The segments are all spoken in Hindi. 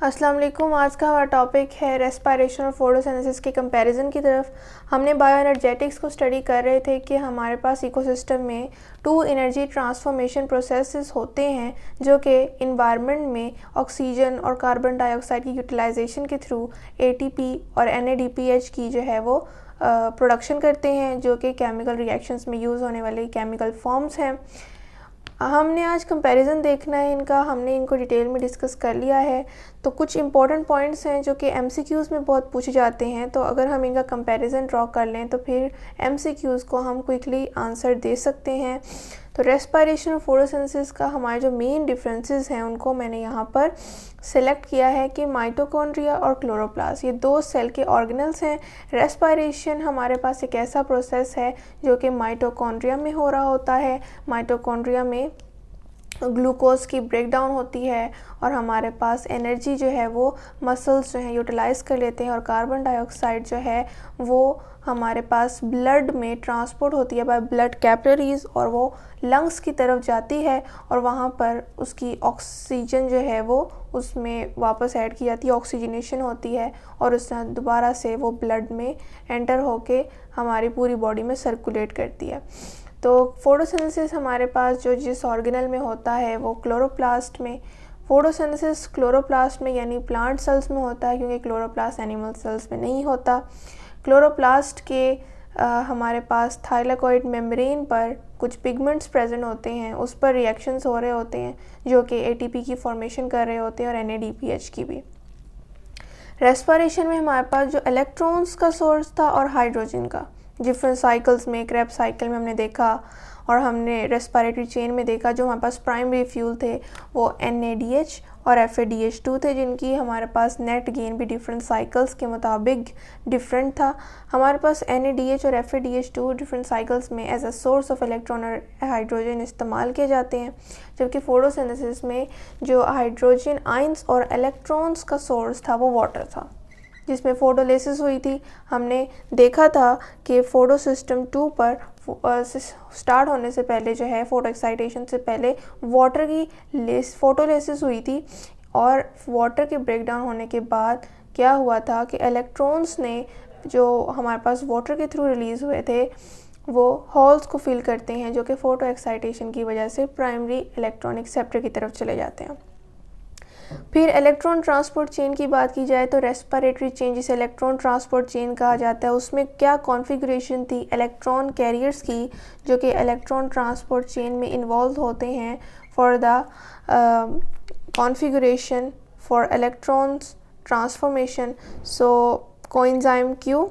अस्सलाम वालेकुम। आज का हमारा टॉपिक है रेस्पिरेशन और फोटोसिंथेसिस के कंपैरिजन की तरफ। हमने बायोएनर्जेटिक्स को स्टडी कर रहे थे कि हमारे पास इकोसिस्टम में 2 एनर्जी ट्रांसफॉर्मेशन प्रोसेसेस होते हैं जो कि इन्वायरमेंट में ऑक्सीजन और कार्बन डाइऑक्साइड की यूटिलाइजेशन के थ्रू एटीपी और एनएडीपीएच की जो है वो प्रोडक्शन करते हैं, जो कि केमिकल रिएक्शंस में यूज़ होने वाले केमिकल फॉर्म्स हैं। हमने आज कंपैरिजन देखना है इनका, हमने इनको डिटेल में डिस्कस कर लिया है। तो कुछ इंपॉर्टेंट पॉइंट्स हैं जो कि एमसीक्यूज़ में बहुत पूछे जाते हैं, तो अगर हम इनका कंपैरिजन ड्रॉ कर लें तो फिर एमसीक्यूज़ को हम क्विकली आंसर दे सकते हैं। तो रेस्पिरेशन और फोटोसिंथेसिस का हमारे जो मेन डिफरेंसेस हैं उनको मैंने यहाँ पर सेलेक्ट किया है कि माइटोकॉन्ड्रिया और क्लोरोप्लास्ट ये 2 सेल के ऑर्गेनल्स हैं। रेस्पिरेशन हमारे पास एक ऐसा प्रोसेस है जो कि माइटोकॉन्ड्रिया में हो रहा होता है। माइटोकॉन्ड्रिया में ग्लूकोज की ब्रेकडाउन होती है और हमारे पास एनर्जी जो है वो मसल्स जो है यूटिलाइज़ कर लेते हैं, और कार्बन डाइऑक्साइड जो है वो हमारे पास ब्लड में ट्रांसपोर्ट होती है बाय ब्लड कैपिलरीज, और वो लंग्स की तरफ जाती है और वहाँ पर उसकी ऑक्सीजन जो है वो उसमें वापस ऐड की जाती है, ऑक्सीजनेशन होती है और उससे दोबारा से वो ब्लड में एंटर होके हमारी पूरी बॉडी में सर्कुलेट करती है। तो फोटोसिंथेसिस हमारे पास जो जिस ऑर्गेनल में होता है वो क्लोरोप्लास्ट में। फोटोसिंथेसिस क्लोरोप्लास्ट में यानी प्लांट सेल्स में होता है, क्योंकि क्लोरोप्लास्ट एनिमल सेल्स में नहीं होता। क्लोरोप्लास्ट के हमारे पास थाइलाकॉइड मेम्ब्रेन पर कुछ पिगमेंट्स प्रेजेंट होते हैं, उस पर रिएक्शंस हो रहे होते हैं जो कि एटीपी की फॉर्मेशन कर रहे होते हैं और एनएडीपीएच की भी। रेस्पिरेशन में हमारे पास जो इलेक्ट्रॉन्स का सोर्स था और हाइड्रोजन का, डिफरेंट साइकिल्स में क्रेब्स साइकिल में हमने देखा और हमने रेस्पिरेटरी चेन में देखा जो हमारे पास प्राइमरी फ्यूल थे वो NADH और FADH2 थे, जिनकी हमारे पास नेट गेन भी डिफरेंट साइकिल्स के मुताबिक डिफरेंट था। हमारे पास NADH और FADH2 डिफरेंट साइकिल्स में as a source of electron और हाइड्रोजन इस्तेमाल किए जाते हैं, जबकि फोटोसिंथेसिस में जो हाइड्रोजन आयंस और इलेक्ट्रॉन्स का सोर्स था वो वाटर था, जिसमें फोटोलिसिस हुई थी। हमने देखा था कि फोटो सिस्टम 2 पर स्टार्ट होने से पहले जो है फोटो एक्साइटेशन से पहले वाटर की फोटोलिसिस हुई थी, और वाटर के ब्रेकडाउन होने के बाद क्या हुआ था कि इलेक्ट्रॉन्स ने जो हमारे पास वाटर के थ्रू रिलीज़ हुए थे वो होल्स को फिल करते हैं, जो कि फ़ोटो एक्साइटेशन की वजह से प्राइमरी इलेक्ट्रॉनिक सेप्टर की तरफ चले जाते हैं। फिर इलेक्ट्रॉन ट्रांसपोर्ट चेन की बात की जाए तो रेस्पिरेटरी चेन जिसे इलेक्ट्रॉन ट्रांसपोर्ट चेन कहा जाता है, उसमें क्या कॉन्फ़िगरेशन थी इलेक्ट्रॉन कैरियर्स की, जो कि इलेक्ट्रॉन ट्रांसपोर्ट चेन में इन्वॉल्व होते हैं for the configuration for electrons transformation. So coenzyme Q,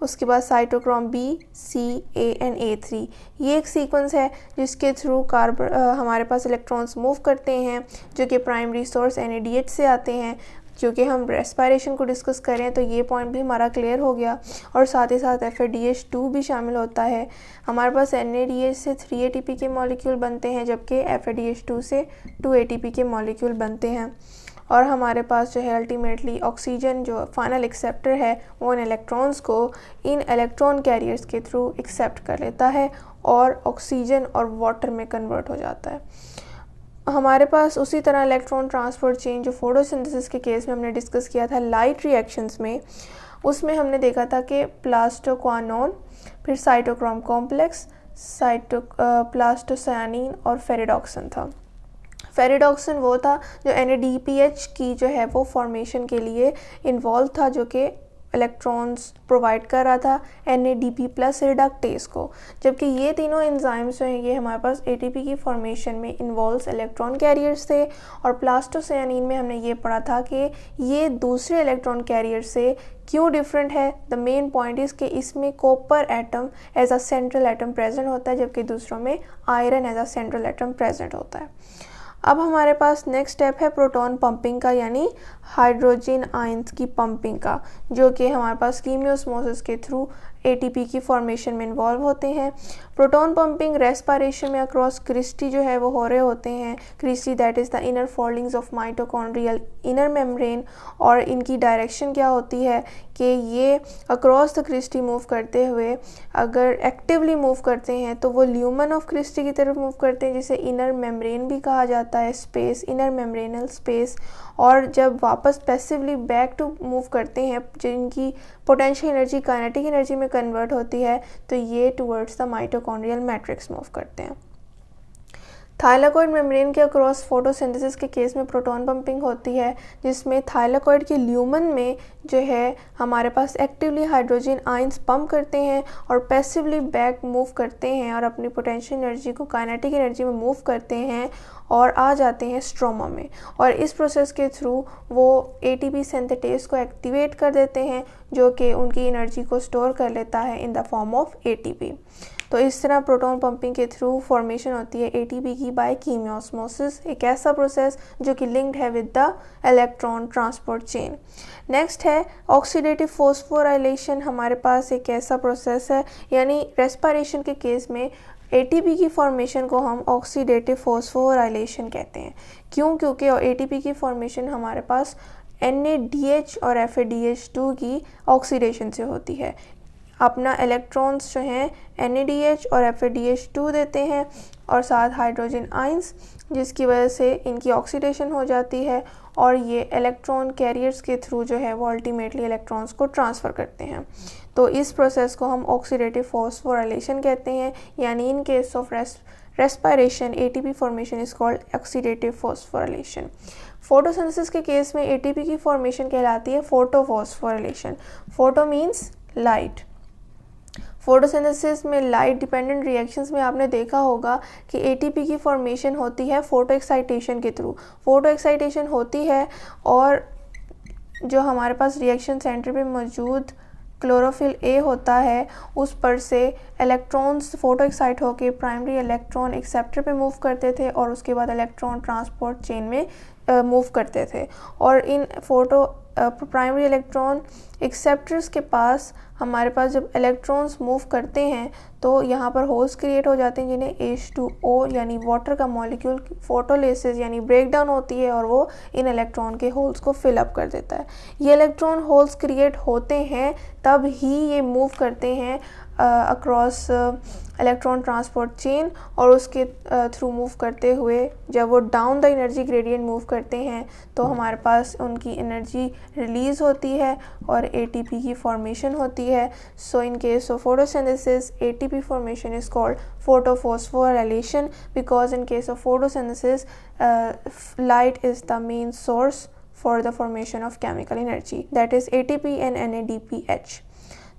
उसके बाद cytochrome B, C, A and A3, ये एक सीक्वेंस है जिसके थ्रू हमारे पास इलेक्ट्रॉन्स मूव करते हैं, जो कि प्राइमरी सोर्स NADH से आते हैं। क्योंकि हम रेस्पिरेशन को डिस्कस करें तो ये पॉइंट भी हमारा क्लियर हो गया, और साथ ही साथ FADH2 भी शामिल होता है। हमारे पास NADH से 3 ATP के मॉलिक्यूल बनते हैं, जबकि FADH2 से 2 ATP के मॉलिक्यूल बनते हैं। और हमारे पास जो है अल्टीमेटली ऑक्सीजन जो फाइनल एक्सेप्टर है वो इन इलेक्ट्रॉन्स को इन इलेक्ट्रॉन कैरियर्स के थ्रू एक्सेप्ट कर लेता है और ऑक्सीजन और वाटर में कन्वर्ट हो जाता है। हमारे पास उसी तरह इलेक्ट्रॉन ट्रांसपोर्ट चेन जो फोटोसिंथेसिस के केस में हमने डिस्कस किया था लाइट रिएक्शंस में, उसमें हमने देखा था कि प्लास्टोक्वानोन, फिर साइटोक्रोम कॉम्प्लेक्स, प्लास्टोसायानिन और फेरिडॉक्सिन था। फेरिडॉक्सिन वो था जो NADPH की जो है वो फॉर्मेशन के लिए इन्वॉल्व था, जो कि इलेक्ट्रॉन्स प्रोवाइड कर रहा था NADP प्लस रिडक्टेस को, जबकि ये तीनों एंजाइम्स जो हैं ये हमारे पास ATP की फॉर्मेशन में इन्वॉल्व इलेक्ट्रॉन कैरियर्स थे। और प्लास्टोसायानिन में हमने ये पढ़ा था कि ये दूसरे इलेक्ट्रॉन कैरियर से क्यों डिफरेंट है। द मेन पॉइंट इज़ कि इसमें copper atom as a central atom present होता है, जबकि दूसरों में iron as a central atom present होता है। अब हमारे पास नेक्स्ट स्टेप है प्रोटॉन पंपिंग का, यानी हाइड्रोजन आयंस की पंपिंग का, जो कि हमारे पास कीमियोस्मोसिस के थ्रू ATP की फॉर्मेशन में इन्वॉल्व होते हैं। प्रोटॉन पंपिंग रेस्पिरेशन में अक्रॉस क्रिस्टी जो है वो हो रहे होते हैं। Cristae that is the inner foldings of mitochondrial inner membrane, और इनकी डायरेक्शन क्या होती है कि ये अक्रॉस द क्रिस्टी मूव करते हुए अगर एक्टिवली मूव करते हैं तो वो ल्यूमन ऑफ क्रिस्टी की तरफ मूव करते हैं, जिसे इनर मेम्ब्रेन भी कहा जाता है, स्पेस, इनर मेम्ब्रेनल स्पेस। और जब वापस पैसिवली बैक टू मूव करते हैं, जिनकी पोटेंशियल एनर्जी काइनेटिक एनर्जी में कन्वर्ट होती है, तो ये towards the mitochondrial matrix move करते हैं। थाइलाकॉइड मेम्ब्रेन के अक्रॉस फोटोसिंथेसिस के केस में प्रोटॉन पंपिंग होती है, जिसमें थाइलाकॉइड के ल्यूमन में जो है हमारे पास एक्टिवली हाइड्रोजन आयंस पंप करते हैं और पैसिवली बैक मूव करते हैं और अपनी पोटेंशियल एनर्जी को काइनेटिक एनर्जी में मूव करते हैं और आ जाते हैं स्ट्रोमा में। और इस प्रोसेस के थ्रू वो एटीपी सिंथेटेज को एक्टिवेट कर देते हैं, जो कि उनकी एनर्जी को स्टोर कर लेता है in the form of ATP. तो इस तरह प्रोटॉन पंपिंग के थ्रू फॉर्मेशन होती है एटीपी की बाय कीमियोस्मोसिस, एक ऐसा प्रोसेस जो कि लिंक्ड है with the electron transport chain. Next है ऑक्सीडेटिव फॉस्फोराइलेशन। हमारे पास एक ऐसा प्रोसेस है, यानी रेस्पिरेशन के केस में एटीपी की फॉर्मेशन को हम ऑक्सीडेटिव फॉस्फोराइलेशन कहते हैं। क्यों? क्योंकि एटीपी की फॉर्मेशन हमारे पास NADH और FADH2 की ऑक्सीडेशन से होती है। अपना इलेक्ट्रॉन्स जो हैं NADH और FADH2 देते हैं और साथ हाइड्रोजन आयंस, जिसकी वजह से इनकी ऑक्सीडेशन हो जाती है और ये इलेक्ट्रॉन कैरियर्स के थ्रू जो है वो अल्टीमेटली इलेक्ट्रॉन्स को ट्रांसफ़र करते हैं। तो इस प्रोसेस को हम ऑक्सीडेटिव फॉस्फोराइलेशन कहते हैं, यानी इन case of respiration ATP formation is called oxidative phosphorylation. Photosynthesis के केस में एटीपी की फॉर्मेशन कहलाती है photophosphorylation. Photo means light. Photosynthesis में लाइट डिपेंडेंट रिएक्शंस में आपने देखा होगा कि एटीपी की फॉर्मेशन होती है फोटो एक्साइटेशन के थ्रू। फोटो एक्साइटेशन होती है और जो हमारे पास रिएक्शन सेंटर पे मौजूद क्लोरोफिल ए होता है, उस पर से इलेक्ट्रॉन्स फोटो एक्साइट होकर प्राइमरी इलेक्ट्रॉन एक्सेप्टर पे मूव करते थे और उसके बाद इलेक्ट्रॉन ट्रांसपोर्ट चेन में मूव करते थे। और इन प्राइमरी इलेक्ट्रॉन एक्सेप्टर्स के पास हमारे पास जब इलेक्ट्रॉन्स मूव करते हैं तो यहाँ पर होल्स क्रिएट हो जाते हैं, जिन्हें H2O यानी वाटर का मॉलिक्यूल फोटोलिसिस यानी ब्रेकडाउन होती है और वो इन इलेक्ट्रॉन के होल्स को फिल अप कर देता है। ये इलेक्ट्रॉन होल्स क्रिएट होते हैं तब ही ये मूव करते हैं अक्रॉस इलेक्ट्रॉन ट्रांसपोर्ट चेन, और उसके थ्रू मूव करते हुए जब वो down the energy gradient move करते हैं तो हमारे पास उनकी एनर्जी रिलीज़ होती है और एटीपी की फॉर्मेशन होती है। So in case of photosynthesis ATP formation is called photophosphorylation, because in case of photosynthesis light is the main source for the formation of chemical energy, that is ATP and NADPH।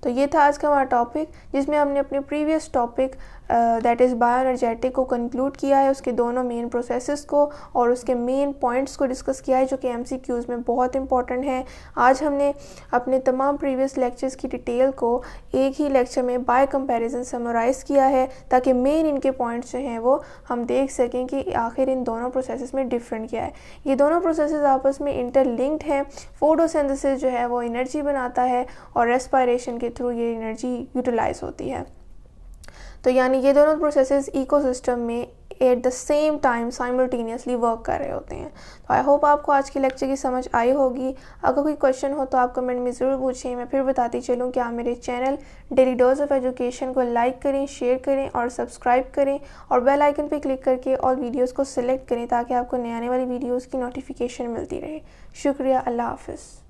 तो ये था आज का हमारा टॉपिक, जिसमें हमने अपने प्रीवियस टॉपिक दैट इज़ बायोएनर्जेटिक को कंक्लूड किया है, उसके दोनों मेन प्रोसेसेस को और उसके मेन पॉइंट्स को डिस्कस किया है, जो कि MCQs में बहुत इंपॉर्टेंट है। आज हमने अपने तमाम प्रीवियस लेक्चर्स की डिटेल को एक ही लेक्चर में बाय कंपैरिजन समराइज़ किया है, ताकि मेन इनके पॉइंट्स जो हैं वो हम देख सकें कि आखिर इन दोनों प्रोसेसेस में डिफरेंट क्या है। ये दोनों प्रोसेसेस आपस में इंटरलिंक्ड हैं। फोटोसिंथेसिस जो है वो एनर्जी बनाता है और रेस्पिरेशन के थ्रू ये एनर्जी यूटिलाइज होती है। तो यानी ये दोनों प्रोसेसेस इकोसिस्टम में at the same time simultaneously work कर रहे होते हैं। तो आई होप आपको आज की लेक्चर की समझ आई होगी। अगर कोई क्वेश्चन हो तो आप कमेंट में ज़रूर पूछें। मैं फिर बताती चलूँ कि आप मेरे channel daily dose of education को लाइक करें, शेयर करें और सब्सक्राइब करें और बेल आइकन पर क्लिक करके ऑल वीडियोज़ को सिलेक्ट करें, ताकि आपको नए आने वाली वीडियोज़ की नोटिफिकेशन मिलती रहे। शुक्रिया। अल्लाह हाफ़िज़।